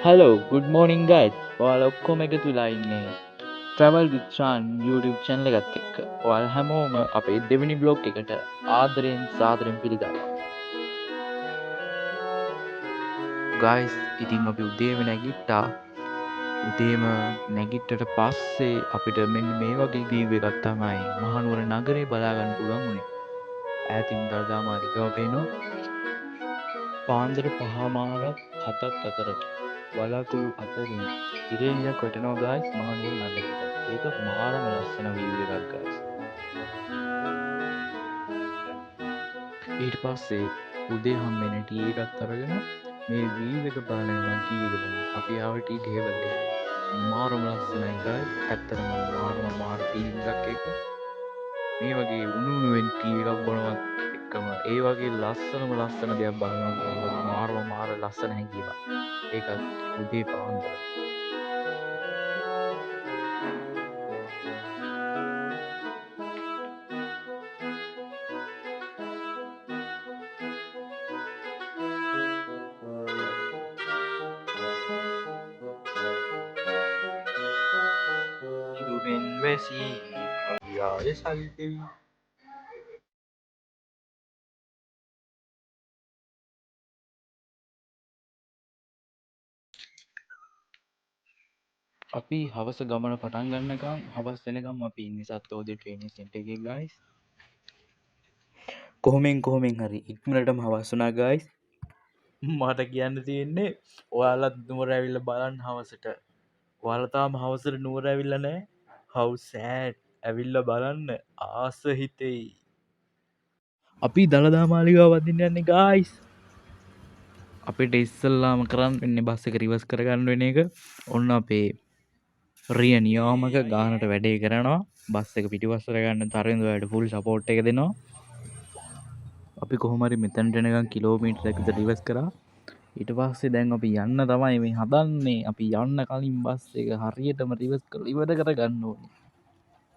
Hello, good morning guys. ඔයාලා ඔක්කොම එකතු වෙලා ඉන්නේ Travel with Chan YouTube channel එකත් එක්ක. ඔයාලා හැමෝම අපේ දෙවෙනි vlog එකට ආදරෙන් සාදරෙන් පිළිගන්නවා. Guys, ඉතින් අපි උදේම නැගිට්ටා. උදේම නැගිට්ටට පස්සේ අපිට මෙන්න මේ වගේ view එකක් තමයි මහනුවර නගරේ බලා ගන්න පුළුවන් වුණේ. ඈතින් දළදා මාලිගාව පේනවා. පාන්දර 5:07ත් අතරට බලාකුළු අතරින් ඉරේලියක් වැටෙනවා guys මහනුවර නගරයට. ඒක මාරම ලස්සන view එකක් guys. ඊට පස්සේ උදේ හම්බෙන ටී එකත් අරගෙන මේ view එක බලන ගමන් ටී එක බොමු. අපි ආව ටී ටේබල් එකට. මාරම ලස්සනයි guys. ඇත්තටම මාර ෆීලිං එකක් එක. මේ වගේ උණු උණුවෙන් ටී එකක් බොනවත් එක්කම ඒ වගේ ලස්සන දෙයක් බලනවා මාර ලස්සන හැඟීමක්. ඒකත් උදේ පාන්දර. ඉදුමෙන් වැසී යාය සල්දෙවි. අපි හවස ගමන පටන් ගන්නකම් හවස් වෙනකම් අපි ඉන්නේ සත්තෝදේ ට්‍රේනින් සෙන්ටර් එකේ guys. කොහොමෙන් හරි ඉක්මනටම හවස් වුණා guys. මට කියන්න තියෙන්නේ ඔයාලත් නුවර ඇවිල්ලා බලන්න හවසට. ඔයාලා තාම හවසට නුවර ඇවිල්ලා නැහැ. How sad. ඇවිල්ලා බලන්න ආස හිතෙයි. අපි දළදා මාලිගාව වදින්න යන්නේ guys. අපිට ඉස්සල්ලාම කරන්න වෙන්නේ බස් එක රිවර්ස් කරගන්න වෙන එක. ඔන්න අපේ රිය නියාමක ගානට වැඩේ කරනවා. බස් එක පිටිපස්සට ගන්න තරෙන්ද ඔයාලට ෆුල් සපෝට් එක දෙනවා. අපි කොහොම හරි මෙතනට එනකන් කිලෝමීටරයක් විතර රිවර්ස් කරා. ඊට පස්සේ දැන් අපි යන්න තමයි මේ හදන්නේ. අපි යන්න කලින් බස් එක හරියටම රිවර්ස් කරලා ඉවර කරගන්න ඕනේ.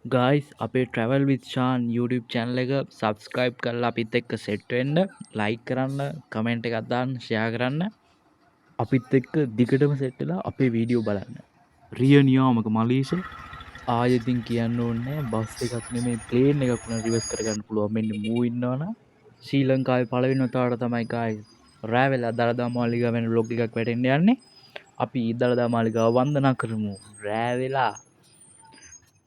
guys අපේ travel with Chan YouTube channel එක subscribe කරලා අපිත් එක්ක set වෙන්න, like කරන්න, comment එකක් දාන්න, share කරන්න. අපිත් එක්ක දිගටම set වෙලා අපේ වීඩියෝ බලන්න. රිය නියාමක මලීෂ ආයෙදින් කියන්න ඕනේ බස් එකක් නෙමෙයි ප්ලේන් එකක් වුණා රිවර්ස් කරගන්න පුළුවන්. මෙන්න මූ ඉන්නවනම් ශ්‍රී ලංකාවේ පළවෙනි වතාවට තමයි guys රෑ වෙලා දළදා මාලිගාව වෙන vlog එකක් වැටෙන්න යන්නේ. අපි දළදා මාලිගාව වන්දනා කරමු රෑ වෙලා.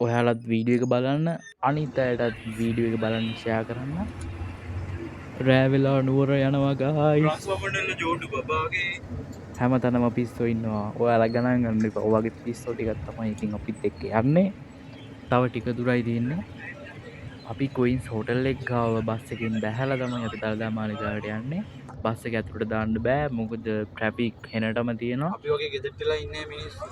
ඔයාලත් වීඩියෝ එක බලන්න, අනිත් අයටත් වීඩියෝ එක බලන්න ෂෙයා කරන්න. රෑ වෙලා නුවර යනවා guys. හැමතැනම පිස්සෝ ඉන්නවා. ඔයාලා ගණන් ගන්න එපා. ඔයගේ පිස්සෝ ටිකක් තමයි ඉතින් අපිත් එක්ක යන්නේ. තව ටික දුරයි තියෙන්නේ. අපි කොයින්ස් හෝටල් එක ගාව බස් එකෙන් බැහැලා තමයි අපි දළදා මාලිගාවට යන්නේ. බස් එක ඇතුළට දාන්න බෑ. මොකද ට්‍රැෆික් හෙනටම තියෙනවා. අපි වගේ ගෙදරට වෙලා ඉන්නේ මිනිස්සු.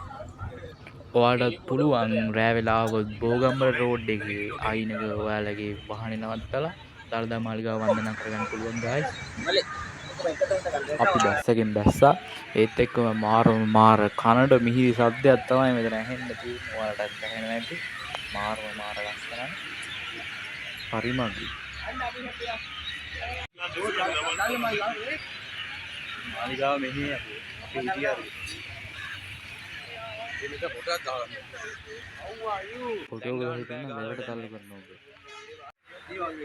ඔයාලට පුළුවන් රෑ වෙලා ආවොත් බෝගම්බර රෝඩ් එකේ අයිනක ඔයාලගේ වාහනේ නවත්තලා දළදා මාලිගාව වන්දනා කරගන්න පුළුවන් guys. අපි බස් එකෙන් බැස්සා. ඒත් එක්කම මාර කනට මිහිරි සද්දයක් තමයි මෙතන ඇහෙන්න තියෙන්නේ. ඔයාලටත් ඇහෙන්නේ නැති මාර ලස්සනයි. පරිමග්ගි. මාලිගාව මෙහි අපි හිටියා. ෆොටෝ ගහලා ඉන්න මෙලට තල්ලු කරනවා.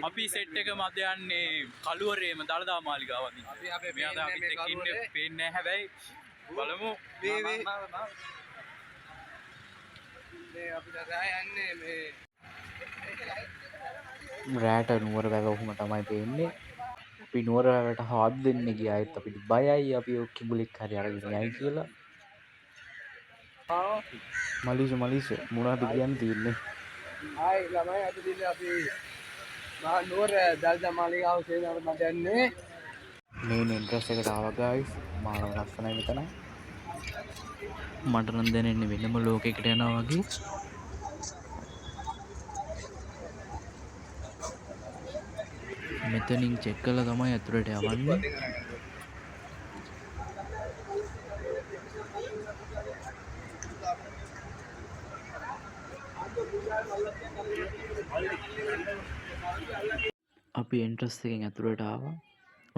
අපි සෙට් එක මැද යන්නේ කළුවරේම දළදා මාලිගාව වදින්න. අපි මෙයාද අපිත් එක්ක ඉන්නේ පේන්නේ නැහැ හැබැයි බලමු මේ අපි දැන් යන්නේ මේ රෑට නුවර වැව ඔහොම තමයි පේන්නේ. අපි නුවර වැවට හවත් දෙන්න ගියා. ඒත් අපිට බයයි අපි ඔය කිඹුලෙක් හරි අරගෙන යයි කියලා. මලීෂ මොනවද කියන්න තියෙන්නේ? ආයි ළමයි අද දින අපි නුවර දළදා මාලිගාව සේනාවට මැද යන්නේ. මේන් එන්ට්‍රස් එකට ආවා guys. මාරම ලස්සනයි මෙතන. මට නම් දැනෙන්නේ වෙනම ලෝකයකට යනවා වගේ. මෙතනින් චෙක් කරලා තමයි ඇතුළට යවන්නේ. අපි එන්ට්‍රස් එකෙන් ඇතුළට ආවා.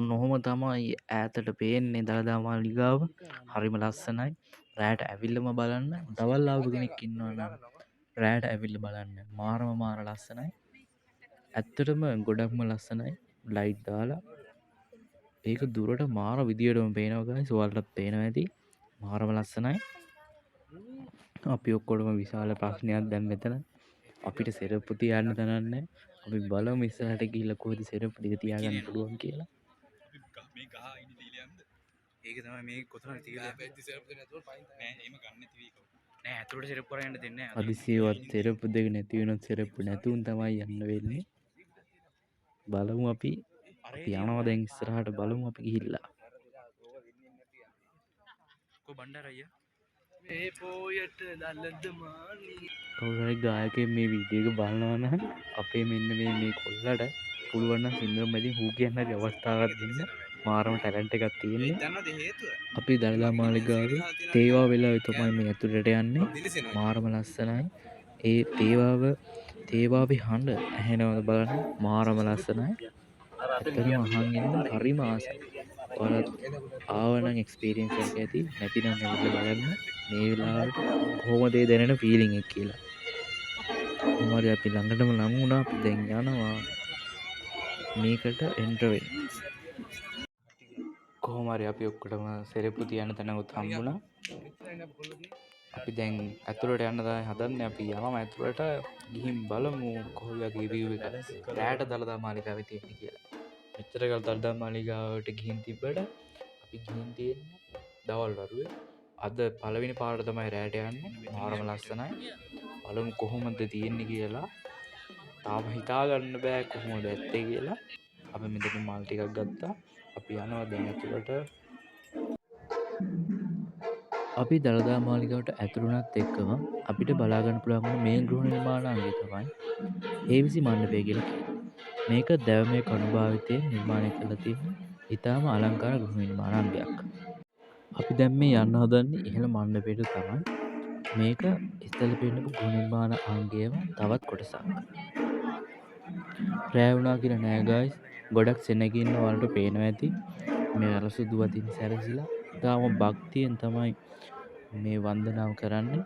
ඔන්න ඔහොම තමයි ඈතට පේන්නේ දළදා මාලිගාව. හරිම ලස්සනයි. රෑට ඇවිල්ලම බලන්න. දවල් ආපු කෙනෙක් ඉන්නවා නම් රෑට ඇවිල්ලා බලන්න. මාර ලස්සනයි. ඇත්තටම ගොඩක්ම ලස්සනයි. ලයිට් දාලා ඒක දුරට මාර විදියටම පේනවා guys. ඔයාලටත් පේනවා ඇති. මාරම ලස්සනයි. අපි ඔක්කොටම විශාල ප්‍රශ්නයක් දැන් මෙතන. අපිට සෙරප්පු තියන්න තැනක් නැහැ. අපි බලමු ඉස්සරහට ගිහිල්ලා කොහෙද සෙරප්පු ටික තියාගන්න පුළුවන් කියලා. මේ ගහ ඉන්නේ තීලියම්ද? ඒක තමයි මේ කොතනද තීලියම්? පැද්දි සෙරප්පු දෙන්න නැතුව පයින් නෑ එහෙම ගන්න නැති වී කව. නෑ ඇතුළට සෙරප්පු අරන් යන්න දෙන්නේ නෑ. හදිසියෙවත් සෙරප්පු දෙක නැති වෙනොත් සෙරප්පු නැතුන් තමයි යන්න වෙන්නේ. බලමු අපි යනවා දැන් ඉස්සරහට බලමු අපි ගිහිල්ලා. කො බණ්ඩාර අයියා මේ පොයට දල්ලද්ද මානි කවුරු හරි ගායකයෙක් මේ වීඩියෝ එක බලනවා නම් අපේ මෙන්න මේ කොල්ලට පුළුවන් නම් සිංගර් මැදින් හූ කියන්න හරි අවස්ථාවක් දෙන්න. මාරම ටැලන්ට් එකක් තියෙන්නේ. අපි දළදා මාලිගාවේ තේවා වෙලාවෙ තමයි මේ ඇතුළට යන්නේ. මාරම ලස්සනයි. ඒ තේවාවේ හඬ ඇහෙනවද බලන්න. මාරම ලස්සනයි. ඇත්තටම අහන් ඉන්න හරිම ආසයි. ඔයාලත් ආවනම් එක්ස්පීරියන්ස් එකක් ඇති. නැතිනම් ඇවිල්ලා බලන්න මේ වෙලාවට කොහොමද ඒ දැනෙන ෆීලිං එක කියලා. කොහොම හරි අපි ළඟටම ලං වුණා. අපි දැන් යනවා මේකට එන්ටර් වෙන්න. කොහොම හරි අපි ඔක්කොටම සෙරප්පු තියන්න තැනකුත් හම්බුණා. අපි දැන් ඇතුළට යන්න තමයි හදන්නේ. අපි යනවා ඇතුළට ගිහින් බලමු කොහොම වගේ view එකක් රැට දළදා මාලිගාවේ තියෙන්නේ කියලා. මෙච්චර කල් දළදා මාලිගාවට ගිහින් තිබ්බට අපි ගිහින් තියෙන්නේ දවල් වරුවේ. අද පළවෙනි පාරට තමයි රැට යන්නේ. මාරම ලස්සනයි. බලමු කොහොමද තියෙන්නේ කියලා. තාම හිතා ගන්න බෑ කොහොමද ඇත්තේ කියලා. අපි මෙතන මල් ටිකක් ගත්තා. අපි යනවා දැන් ඇතුළට. අපි දළදා මාලිගාවට ඇතුළුනත් එක්කම අපිට බලා ගන්න පුළුවන් මේ ගෘහ නිර්මාණ අංගය තමයි ABC මණ්ඩපය කියලා කියන්නේ. මේක දැවමේ කණුභාවිතයෙන් නිර්මාණය කරලා තියෙන ඉතාම අලංකාර ගෘහ නිර්මාණ අංගයක්. අපි දැන් මේ යන්න හදන්නේ ඉහළ මණ්ඩපයට තමයි. මේක ඉස්සෙල්ලා පෙන්නපු ගෘහ නිර්මාණ අංගයේම තවත් කොටසක්. රෑ වුණා කියලා නෑ guys. ගොඩක් සෙනග ඉන්න ඔයාලට පේනවා ඇති. මේ අර සුදු වතින් සැරසිලා තාම භක්තියෙන් තමයි මේ වන්දනාව කරන්නේ.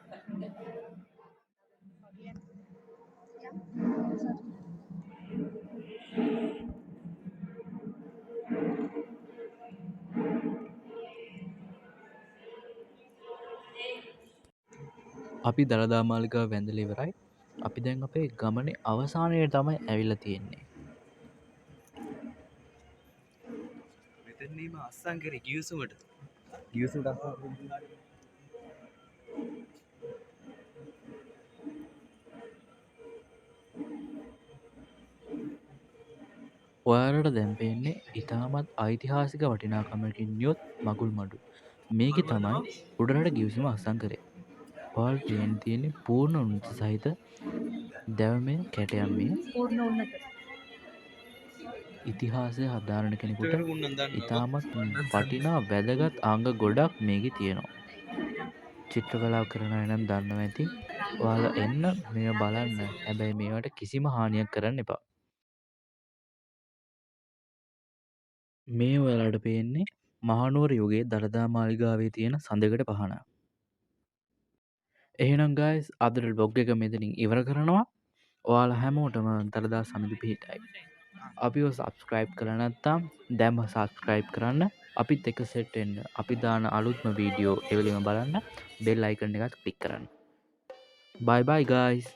අපි දළදා මාලිගාව වැඳලා ඉවරයි. අපි දැන් අපේ ගමනේ අවසානයේ තමයි ඇවිල්ලා තියෙන්නේ. මෙතනදීම අස්සම් කරේ ගිවිසුමට. ගිවිසුමට අස්සම් ඔයාලට දැන් පේන්නේ ඉතාමත් ඓතිහාසික වටිනාකමකින් යුත් මගුල් මඩු. මේකේ තමයි උඩරට ගිවිසුම අස්සම් කරේ. ඔයාලට තියෙන්නේ පූර්ණ උන්නත සහිත දැවමේ කැටයම් මේ ඉතිහාසය හදාරන කෙනෙකුට ඉතාමත් වටිනා වැදගත් අංග ගොඩක් මේකේ තියෙනවා. චිත්‍ර කලාව කරන අය නම් දන්නවා ඇති. ඔයාලා එන්න මේවා බලන්න. හැබැයි මේවට කිසිම හානියක් කරන්න එපා. මේ ඔයාලට පේන්නේ මහනුවර යුගයේ දළදා මාලිගාවේ තියෙන සඳකඩ පහන. එහෙනම් guys අදට vlog එක මෙතනින් ඉවර කරනවා. ඔයාලා හැමෝටම දළදා සමිති පිහිටයි. අපිව subscribe කරලා නැත්නම් දැන්ම subscribe කරන්න. අපිත් එක්ක set වෙන්න. අපි දාන අලුත්ම වීඩියෝ එවෙලෙම බලන්න bell icon එකත් click කරන්න. Bye bye guys.